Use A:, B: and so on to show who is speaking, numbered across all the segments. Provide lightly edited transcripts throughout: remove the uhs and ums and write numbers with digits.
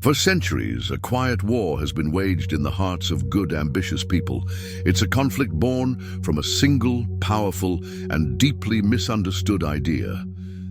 A: For centuries, a quiet war has been waged in the hearts of good, ambitious people. It's a conflict born from a single, powerful, and deeply misunderstood idea.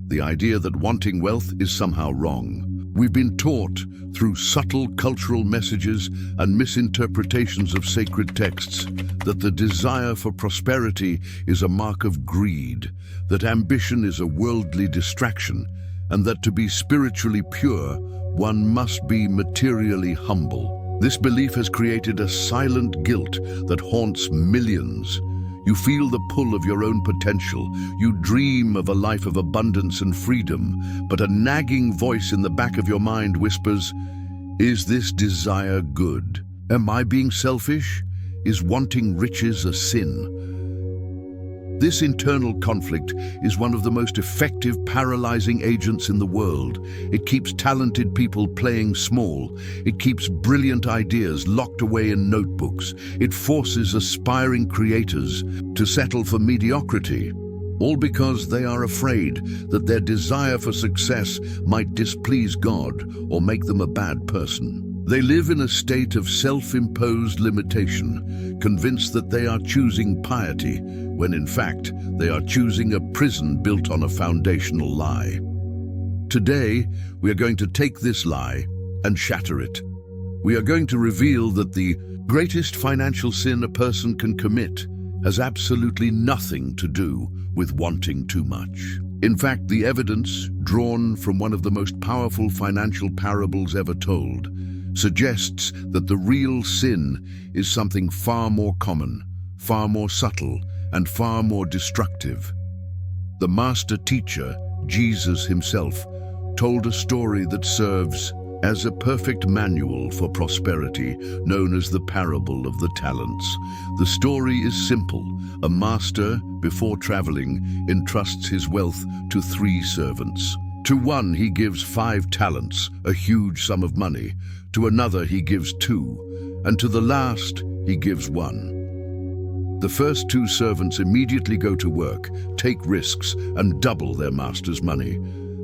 A: The idea that wanting wealth is somehow wrong. We've been taught, through subtle cultural messages and misinterpretations of sacred texts, that the desire for prosperity is a mark of greed, that ambition is a worldly distraction, and that to be spiritually pure, one must be materially humble. This belief has created a silent guilt that haunts millions. You feel the pull of your own potential. You dream of a life of abundance and freedom, but a nagging voice in the back of your mind whispers, "Is this desire good? Am I being selfish? Is wanting riches a sin?" This internal conflict is one of the most effective paralyzing agents in the world. It keeps talented people playing small. It keeps brilliant ideas locked away in notebooks. It forces aspiring creators to settle for mediocrity, all because they are afraid that their desire for success might displease God or make them a bad person. They live in a state of self-imposed limitation, convinced that they are choosing piety, when in fact they are choosing a prison built on a foundational lie. Today, we are going to take this lie and shatter it. We are going to reveal that the greatest financial sin a person can commit has absolutely nothing to do with wanting too much. In fact, the evidence, drawn from one of the most powerful financial parables ever told, suggests that the real sin is something far more common, far more subtle, and far more destructive. The master teacher, Jesus himself, told a story that serves as a perfect manual for prosperity, known as the parable of the talents. The story is simple. A master, before traveling, entrusts his wealth to 3 servants. To one he gives 5 talents, a huge sum of money. To another he gives 2, and to the last he gives 1. The first 2 servants immediately go to work, take risks, and double their master's money.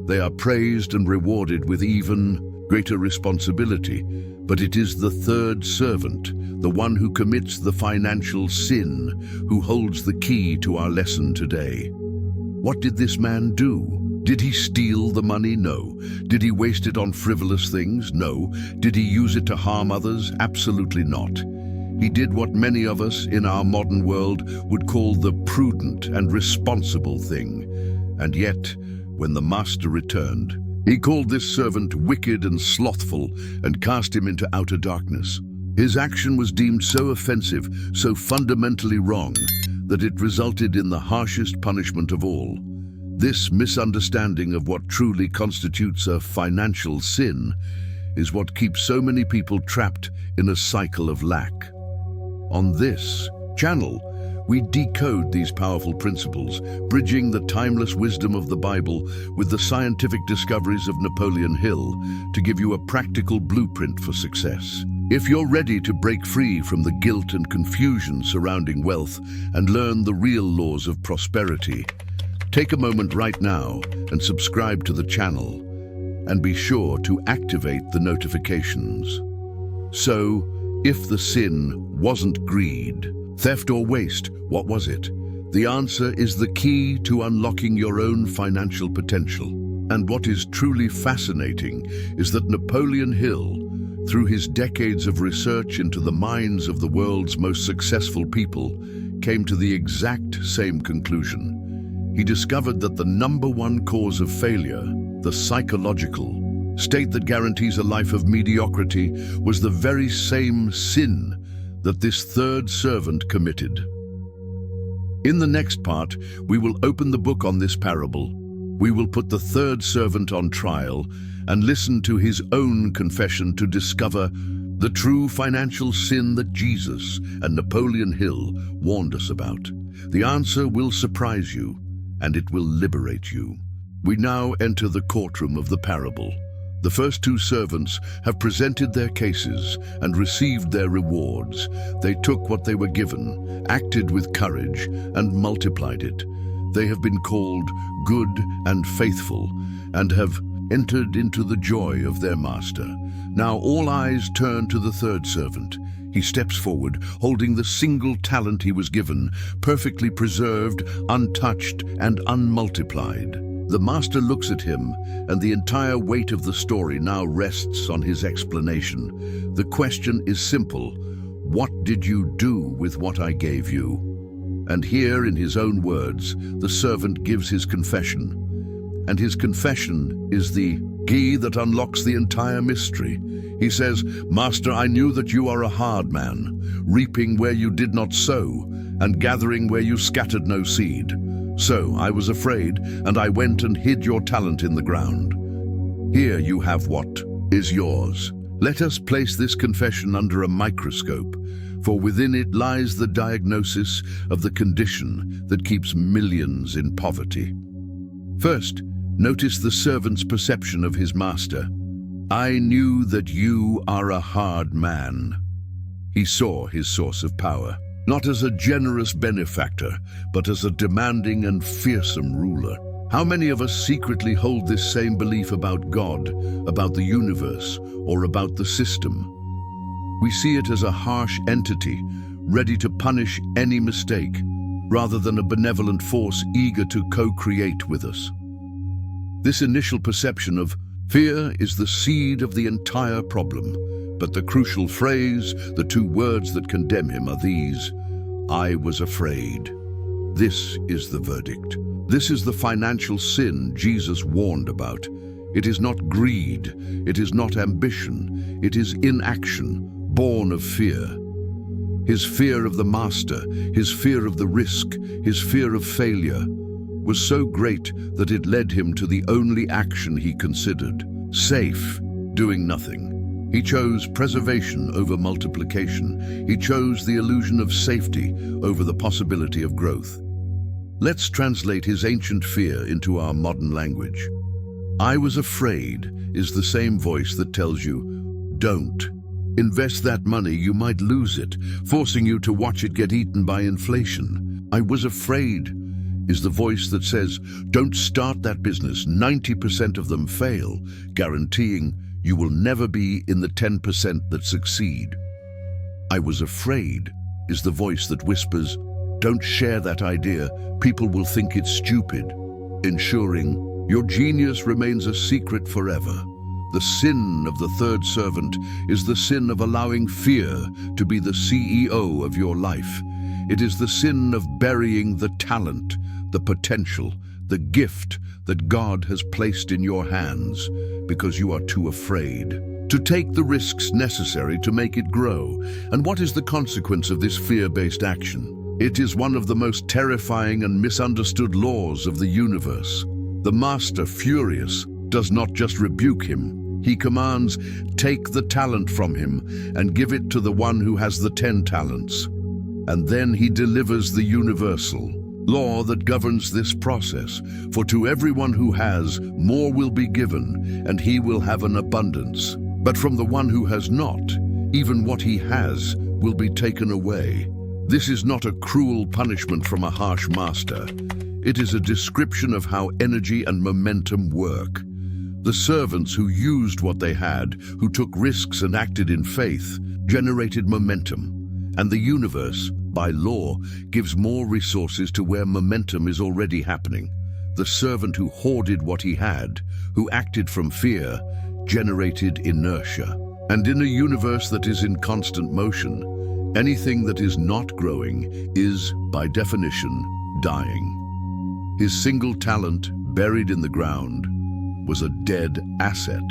A: They are praised and rewarded with even greater responsibility, but it is the 3rd servant, the one who commits the financial sin, who holds the key to our lesson today. What did this man do? Did he steal the money? No. Did he waste it on frivolous things? No. Did he use it to harm others? Absolutely not. He did what many of us in our modern world would call the prudent and responsible thing. And yet, when the master returned, he called this servant wicked and slothful and cast him into outer darkness. His action was deemed so offensive, so fundamentally wrong, that it resulted in the harshest punishment of all. This misunderstanding of what truly constitutes a financial sin is what keeps so many people trapped in a cycle of lack. On this channel, we decode these powerful principles, bridging the timeless wisdom of the Bible with the scientific discoveries of Napoleon Hill to give you a practical blueprint for success. If you're ready to break free from the guilt and confusion surrounding wealth and learn the real laws of prosperity, take a moment right now and subscribe to the channel, and be sure to activate the notifications. So, if the sin wasn't greed, theft or waste, what was it? The answer is the key to unlocking your own financial potential. And what is truly fascinating is that Napoleon Hill, through his decades of research into the minds of the world's most successful people, came to the exact same conclusion. He discovered that the #1 cause of failure, the psychological state that guarantees a life of mediocrity, was the very same sin that this 3rd servant committed. In the next part, we will open the book on this parable. We will put the 3rd servant on trial and listen to his own confession to discover the true financial sin that Jesus and Napoleon Hill warned us about. The answer will surprise you, and it will liberate you. We now enter the courtroom of the parable. The first 2 servants have presented their cases and received their rewards. They took what they were given, acted with courage, and multiplied it. They have been called good and faithful, and have entered into the joy of their master. Now all eyes turn to the third servant. He steps forward, holding the single talent he was given, perfectly preserved, untouched, and unmultiplied. The master looks at him, and the entire weight of the story now rests on his explanation. The question is simple: what did you do with what I gave you? And here, in his own words, the servant gives his confession. And his confession is the key that unlocks the entire mystery. He says, "Master, I knew that you are a hard man, reaping where you did not sow, and gathering where you scattered no seed. So I was afraid, and I went and hid your talent in the ground. Here you have what is yours." Let us place this confession under a microscope, for within it lies the diagnosis of the condition that keeps millions in poverty. First, notice the servant's perception of his master. "I knew that you are a hard man." He saw his source of power, not as a generous benefactor, but as a demanding and fearsome ruler. How many of us secretly hold this same belief about God, about the universe, or about the system? We see it as a harsh entity, ready to punish any mistake, rather than a benevolent force eager to co-create with us. This initial perception of fear is the seed of the entire problem, but the crucial phrase, the two words that condemn him are these: "I was afraid." This is the verdict. This is the financial sin Jesus warned about. It is not greed, it is not ambition, it is inaction, born of fear. His fear of the master, his fear of the risk, his fear of failure was so great that it led him to the only action he considered: safe, doing nothing. He chose preservation over multiplication. He chose the illusion of safety over the possibility of growth. Let's translate his ancient fear into our modern language. "I was afraid" is the same voice that tells you, "Don't. Invest that money, you might lose it," forcing you to watch it get eaten by inflation. "I was afraid" is the voice that says, "Don't start that business, 90% of them fail," guaranteeing you will never be in the 10% that succeed. "I was afraid" is the voice that whispers, "Don't share that idea, people will think it's stupid," ensuring your genius remains a secret forever. The sin of the third servant is the sin of allowing fear to be the CEO of your life. It is the sin of burying the talent, the potential, the gift that God has placed in your hands because you are too afraid to take the risks necessary to make it grow. And what is the consequence of this fear-based action? It is one of the most terrifying and misunderstood laws of the universe. The master, furious, does not just rebuke him. He commands, "Take the talent from him and give it to the one who has the 10 talents. And then he delivers the universal law that governs this process. "For to everyone who has, more will be given, and he will have an abundance. But from the one who has not, even what he has will be taken away." This is not a cruel punishment from a harsh master. It is a description of how energy and momentum work. The servants who used what they had, who took risks and acted in faith, generated momentum. And the universe, by law, gives more resources to where momentum is already happening. The servant who hoarded what he had, who acted from fear, generated inertia. And in a universe that is in constant motion, anything that is not growing is, by definition, dying. His single talent, buried in the ground, was a dead asset.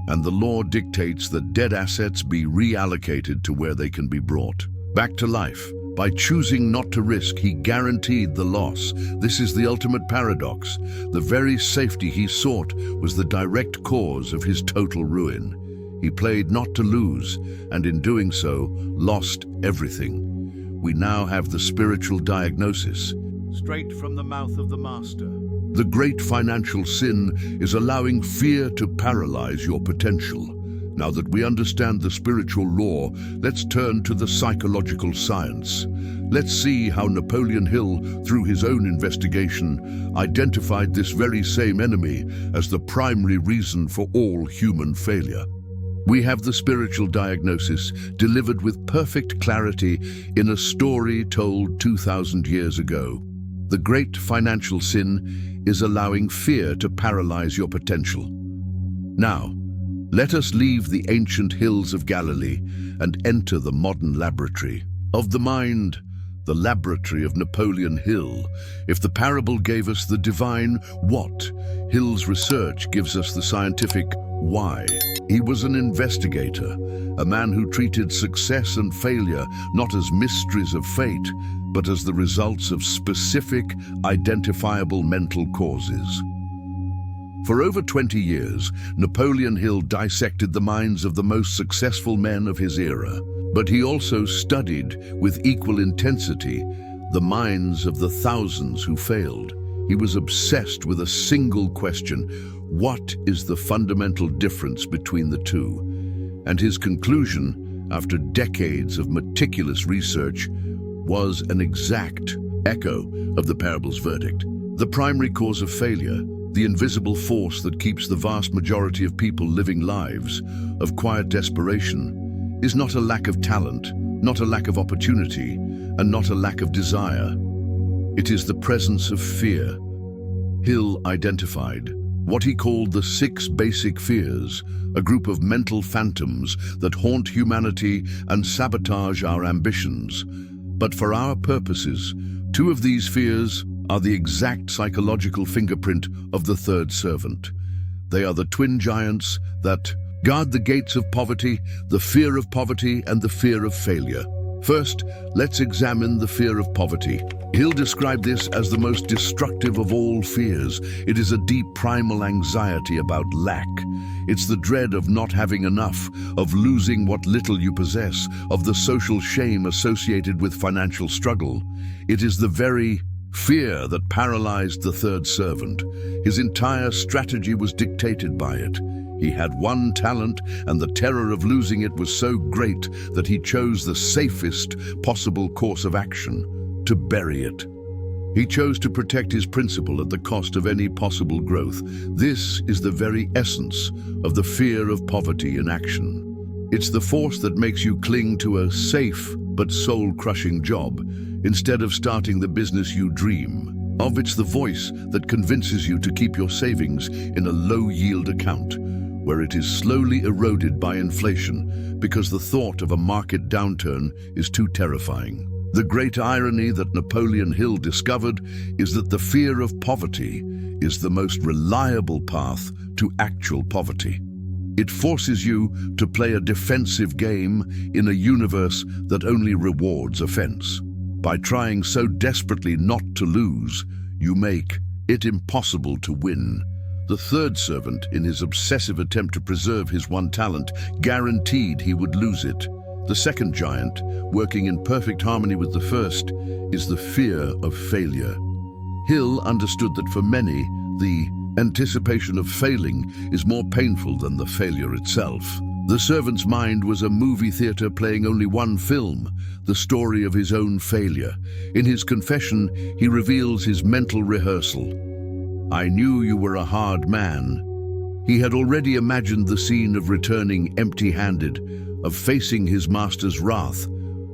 A: And the law dictates that dead assets be reallocated to where they can be brought back to life. By choosing not to risk, he guaranteed the loss. This is the ultimate paradox. The very safety he sought was the direct cause of his total ruin. He played not to lose, and in doing so, lost everything. We now have the spiritual diagnosis, straight from the mouth of the master. The great financial sin is allowing fear to paralyze your potential. Now that we understand the spiritual law, let's turn to the psychological science. Let's see how Napoleon Hill, through his own investigation, identified this very same enemy as the primary reason for all human failure. We have the spiritual diagnosis delivered with perfect clarity in a story told 2,000 years ago. The great financial sin is allowing fear to paralyze your potential. Now, let us leave the ancient hills of Galilee and enter the modern laboratory of the mind, the laboratory of Napoleon Hill. If the parable gave us the divine what, Hill's research gives us the scientific why. He was an investigator, a man who treated success and failure not as mysteries of fate, but as the results of specific, identifiable mental causes. For over 20 years, Napoleon Hill dissected the minds of the most successful men of his era, but he also studied, with equal intensity, the minds of the thousands who failed. He was obsessed with a single question: what is the fundamental difference between the two? And his conclusion, after decades of meticulous research, was an exact echo of the parable's verdict. The primary cause of failure, the invisible force that keeps the vast majority of people living lives of quiet desperation, is not a lack of talent, not a lack of opportunity, and not a lack of desire. It is the presence of fear. Hill identified what he called the 6 basic fears, a group of mental phantoms that haunt humanity and sabotage our ambitions. But for our purposes, 2 of these fears are the exact psychological fingerprint of the third servant. They are the twin giants that guard the gates of poverty, the fear of poverty and the fear of failure. First, let's examine the fear of poverty. Hill described this as the most destructive of all fears. It is a deep primal anxiety about lack. It's the dread of not having enough, of losing what little you possess, of the social shame associated with financial struggle. It is the very fear that paralyzed the third servant. His entire strategy was dictated by it. He had one talent, and the terror of losing it was so great that he chose the safest possible course of action: to bury it. He chose to protect his principle at the cost of any possible growth. This is the very essence of the fear of poverty in action. It's the force that makes you cling to a safe but soul-crushing job instead of starting the business you dream of. It's the voice that convinces you to keep your savings in a low-yield account, where it is slowly eroded by inflation because the thought of a market downturn is too terrifying. The great irony that Napoleon Hill discovered is that the fear of poverty is the most reliable path to actual poverty. It forces you to play a defensive game in a universe that only rewards offense. By trying so desperately not to lose, you make it impossible to win. The third servant, in his obsessive attempt to preserve his one talent, guaranteed he would lose it. The second giant, working in perfect harmony with the first, is the fear of failure. Hill understood that for many, the anticipation of failing is more painful than the failure itself. The servant's mind was a movie theater playing only one film, the story of his own failure. In his confession, he reveals his mental rehearsal. "I knew you were a hard man." He had already imagined the scene of returning empty-handed, of facing his master's wrath,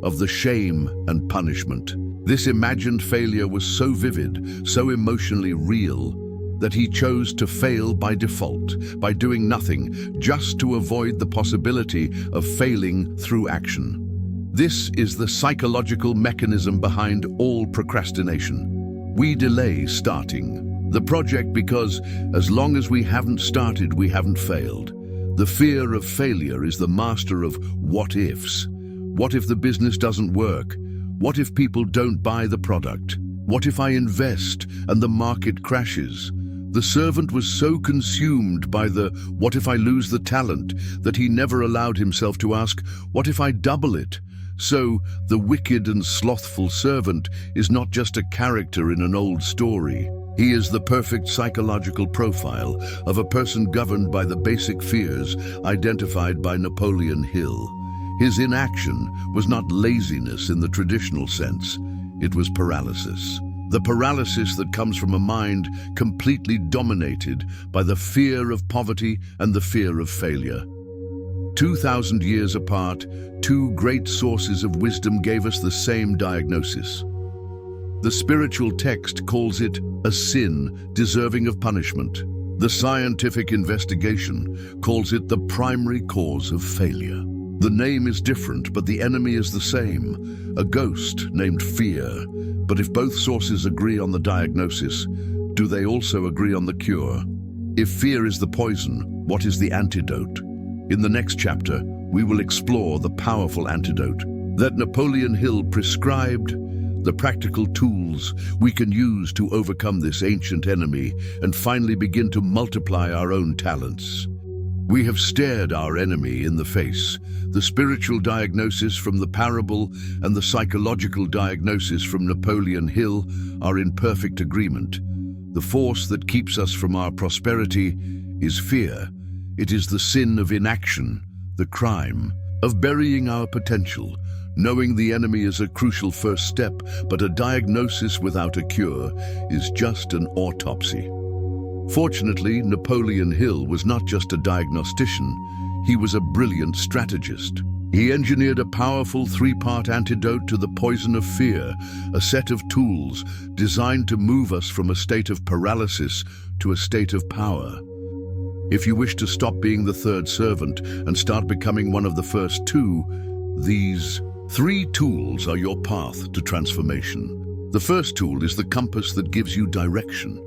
A: of the shame and punishment. This imagined failure was so vivid, so emotionally real, that he chose to fail by default, by doing nothing, just to avoid the possibility of failing through action. This is the psychological mechanism behind all procrastination. We delay starting the project because, as long as we haven't started, we haven't failed. The fear of failure is the master of what-ifs. What if the business doesn't work? What if people don't buy the product? What if I invest and the market crashes? The servant was so consumed by the "what if I lose the talent" that he never allowed himself to ask, "what if I double it?" So, the wicked and slothful servant is not just a character in an old story. He is the perfect psychological profile of a person governed by the basic fears identified by Napoleon Hill. His inaction was not laziness in the traditional sense. It was paralysis. The paralysis that comes from a mind completely dominated by the fear of poverty and the fear of failure. 2,000 years apart, two great sources of wisdom gave us the same diagnosis. The spiritual text calls it a sin deserving of punishment. The scientific investigation calls it the primary cause of failure. The name is different, but the enemy is the same, a ghost named fear. But if both sources agree on the diagnosis, do they also agree on the cure? If fear is the poison, what is the antidote? In the next chapter, we will explore the powerful antidote that Napoleon Hill prescribed, the practical tools we can use to overcome this ancient enemy and finally begin to multiply our own talents. We have stared our enemy in the face. The spiritual diagnosis from the parable and the psychological diagnosis from Napoleon Hill are in perfect agreement. The force that keeps us from our prosperity is fear. It is the sin of inaction, the crime of burying our potential. Knowing the enemy is a crucial first step, but a diagnosis without a cure is just an autopsy. Fortunately, Napoleon Hill was not just a diagnostician, he was a brilliant strategist. He engineered a powerful three-part antidote to the poison of fear, a set of tools designed to move us from a state of paralysis to a state of power. If you wish to stop being the third servant and start becoming one of the first two, these 3 tools are your path to transformation. The first tool is the compass that gives you direction,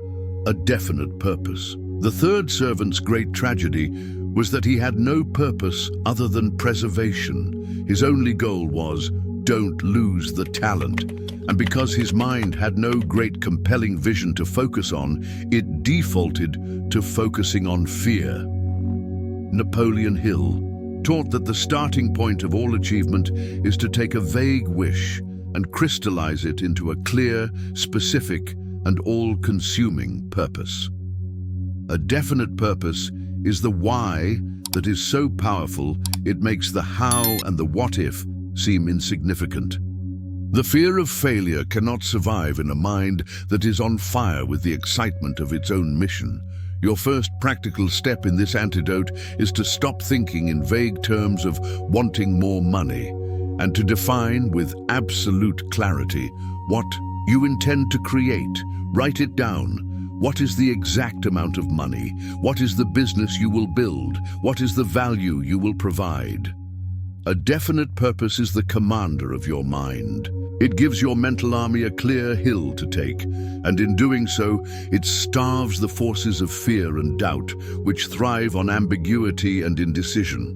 A: a definite purpose. The third servant's great tragedy was that he had no purpose other than preservation. His only goal was, don't lose the talent. And because his mind had no great compelling vision to focus on, it defaulted to focusing on fear. Napoleon Hill taught that the starting point of all achievement is to take a vague wish and crystallize it into a clear, specific, and all-consuming purpose. A definite purpose is the why that is so powerful it makes the how and the what if seem insignificant. The fear of failure cannot survive in a mind that is on fire with the excitement of its own mission. Your first practical step in this antidote is to stop thinking in vague terms of wanting more money and to define with absolute clarity what you intend to create. Write it down. What is the exact amount of money? What is the business you will build? What is the value you will provide? A definite purpose is the commander of your mind. It gives your mental army a clear hill to take, and in doing so, it starves the forces of fear and doubt, which thrive on ambiguity and indecision.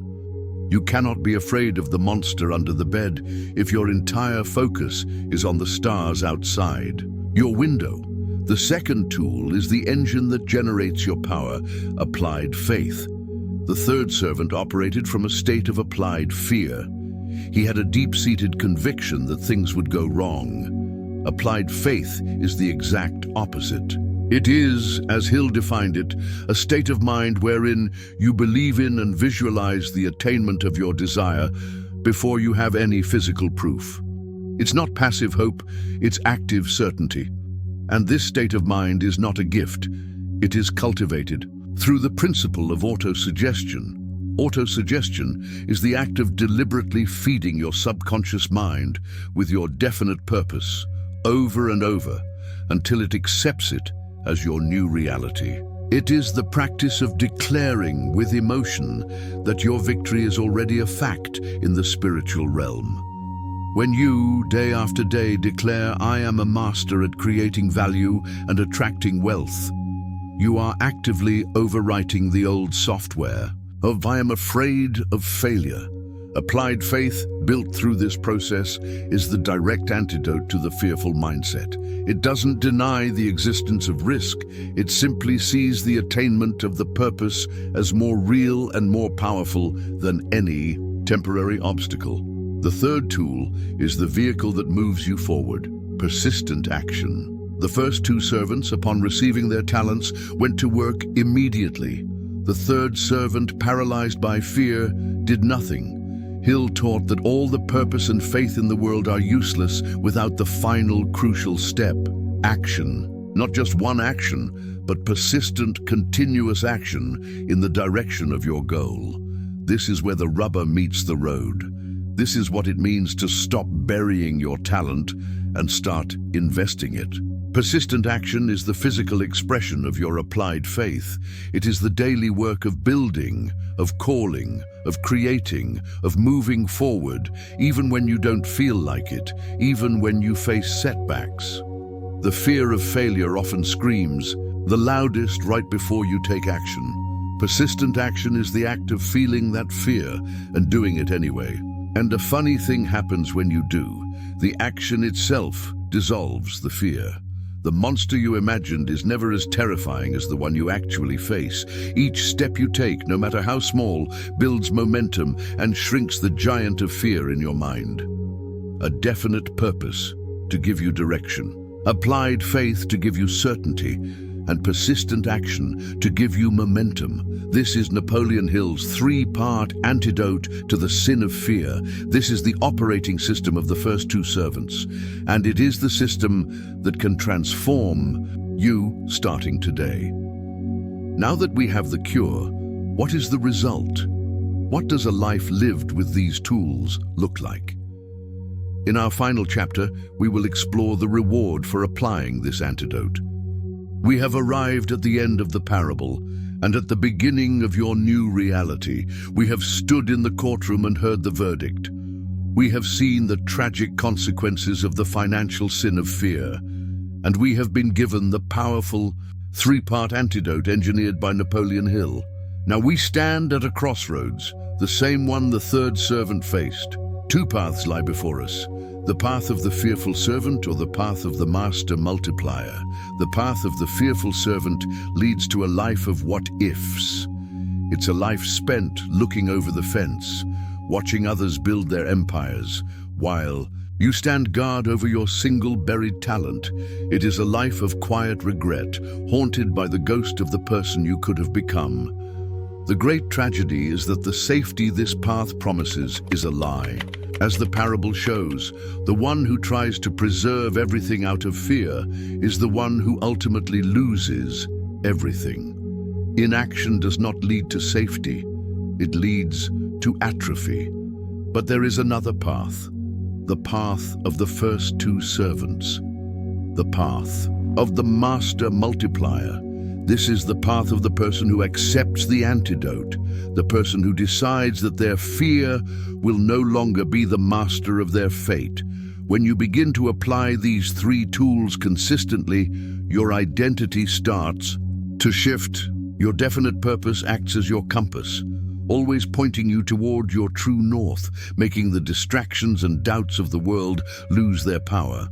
A: You cannot be afraid of the monster under the bed if your entire focus is on the stars outside. Your window. The second tool is the engine that generates your power, applied faith. The third servant operated from a state of applied fear. He had a deep-seated conviction that things would go wrong. Applied faith is the exact opposite. It is, as Hill defined it, a state of mind wherein you believe in and visualize the attainment of your desire before you have any physical proof. It's not passive hope, it's active certainty. And this state of mind is not a gift, it is cultivated through the principle of autosuggestion. Autosuggestion is the act of deliberately feeding your subconscious mind with your definite purpose over and over until it accepts it as your new reality. It is the practice of declaring with emotion that your victory is already a fact in the spiritual realm. When you, day after day, declare, "I am a master at creating value and attracting wealth," you are actively overwriting the old software of "I am afraid of failure." Applied faith, built through this process, is the direct antidote to the fearful mindset. It doesn't deny the existence of risk, it simply sees the attainment of the purpose as more real and more powerful than any temporary obstacle. The third tool is the vehicle that moves you forward, persistent action. The first 2 servants, upon receiving their talents, went to work immediately. The third servant, paralyzed by fear, did nothing. Hill taught that all the purpose and faith in the world are useless without the final crucial step, action. Not just one action, but persistent, continuous action in the direction of your goal. this is where the rubber meets the road. This is what it means to stop burying your talent and start investing it. Persistent action is the physical expression of your applied faith. It is the daily work of building, of calling, of creating, of moving forward, even when you don't feel like it, even when you face setbacks. The fear of failure often screams the loudest right before you take action. Persistent action is the act of feeling that fear and doing it anyway. And a funny thing happens when you do. The action itself dissolves the fear. The monster you imagined is never as terrifying as the one you actually face. Each step you take, no matter how small, builds momentum and shrinks the giant of fear in your mind. A definite purpose to give you direction. Applied faith to give you certainty, and persistent action to give you momentum. This is Napoleon Hill's three-part antidote to the sin of fear. This is the operating system of the first two servants, and it is the system that can transform you starting today. Now that we have the cure, what is the result? What does a life lived with these tools look like? In our final chapter, we will explore the reward for applying this antidote. We have arrived at the end of the parable, and at the beginning of your new reality. We have stood in the courtroom and heard the verdict. We have seen the tragic consequences of the financial sin of fear, and we have been given the powerful three-part antidote engineered by Napoleon Hill. Now we stand at a crossroads, the same one the third servant faced. Two paths lie before us. The path of the fearful servant or the path of the master multiplier. The path of the fearful servant leads to a life of what-ifs. It's a life spent looking over the fence, watching others build their empires, while you stand guard over your single buried talent. It is a life of quiet regret, haunted by the ghost of the person you could have become. The great tragedy is that the safety this path promises is a lie. As the parable shows, the one who tries to preserve everything out of fear is the one who ultimately loses everything. Inaction does not lead to safety, it leads to atrophy. But there is another path, the path of the first two servants, the path of the master multiplier. This is the path of the person who accepts the antidote, the person who decides that their fear will no longer be the master of their fate. When you begin to apply these three tools consistently, your identity starts to shift. Your definite purpose acts as your compass, always pointing you toward your true north, making the distractions and doubts of the world lose their power.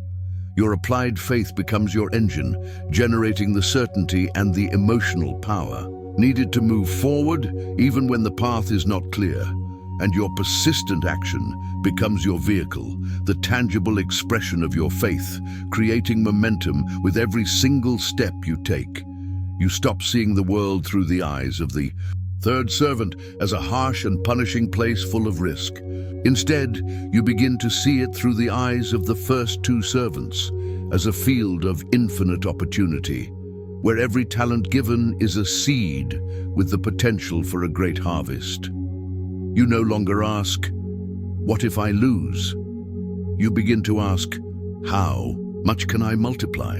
A: Your applied faith becomes your engine, generating the certainty and the emotional power needed to move forward even when the path is not clear. And your persistent action becomes your vehicle, the tangible expression of your faith, creating momentum with every single step you take. You stop seeing the world through the eyes of the third servant as a harsh and punishing place full of risk. Instead, you begin to see it through the eyes of the first two servants, as a field of infinite opportunity, where every talent given is a seed with the potential for a great harvest. You no longer ask, "What if I lose?" You begin to ask, "How much can I multiply?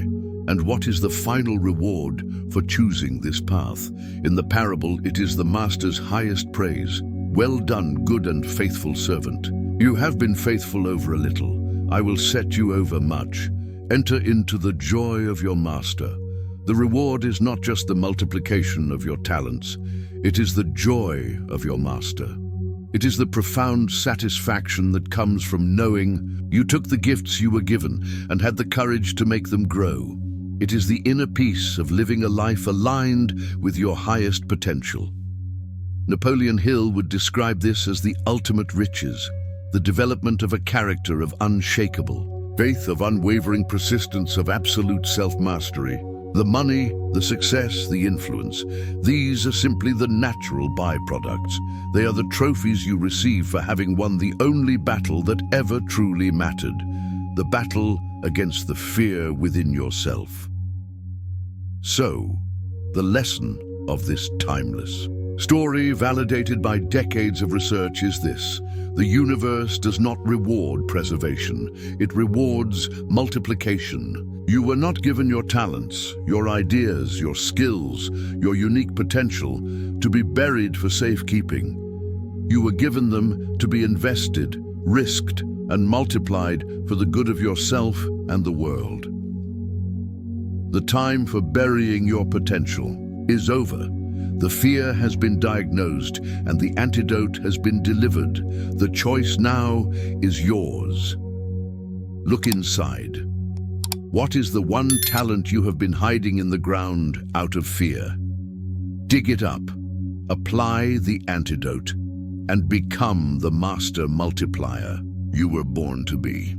A: And what is the final reward for choosing this path?" In the parable, it is the master's highest praise. "Well done, good and faithful servant. You have been faithful over a little. I will set you over much. Enter into the joy of your master." The reward is not just the multiplication of your talents. It is the joy of your master. It is the profound satisfaction that comes from knowing you took the gifts you were given and had the courage to make them grow. It is the inner peace of living a life aligned with your highest potential. Napoleon Hill would describe this as the ultimate riches, the development of a character of unshakable faith, of unwavering persistence, of absolute self-mastery. The money, the success, the influence, these are simply the natural byproducts. They are the trophies you receive for having won the only battle that ever truly mattered, the battle against the fear within yourself. So, the lesson of this timeless Story validated by decades of research is this: the universe does not reward preservation, it rewards multiplication. You were not given your talents, your ideas, your skills, your unique potential to be buried for safekeeping. You were given them to be invested, risked, and multiplied for the good of yourself and the world. The time for burying your potential is over. The fear has been diagnosed and the antidote has been delivered. The choice now is yours. Look inside. What is the one talent you have been hiding in the ground out of fear? Dig it up, apply the antidote, and become the master multiplier you were born to be.